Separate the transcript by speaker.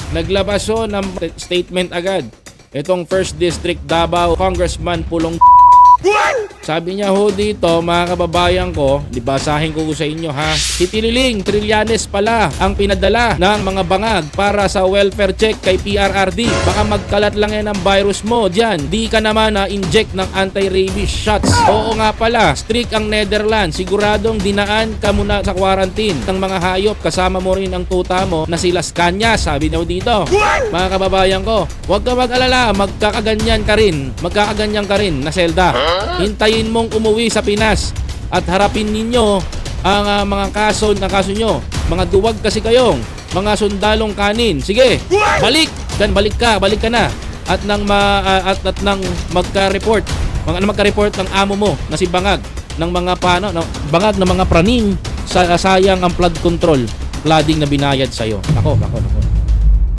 Speaker 1: Naglabas ng statement agad. Itong 1st District Davao Congressman Pulong. Sabi niya ho dito, mga kababayan ko, libasahin ko sa inyo ha. Si Tililing Trillanes pala ang pinadala ng mga bangag para sa welfare check kay PRRD. Baka magkalat lang yan ang virus mo dyan. Di ka naman na-inject ng anti-rabies shots. Oo nga pala, strict ang Netherlands. Siguradong dinaan ka muna sa quarantine ng mga hayop. Kasama mo rin ang tuta mo na si Las Cañas. Sabi daw dito. Mga kababayan ko, huwag ka mag-alala, magkakaganyan ka rin na selda. Hintayin mong umuwi sa Pinas at harapin ninyo ang mga kaso nyo. Mga duwag kasi kayong mga sundalong kanin. Sige, balik ka na. At nang magka-report ng amo mo na si Bangag ng mga bangag ng mga praning, sayang ang flood control, flooding na binayad sa'yo. Nako.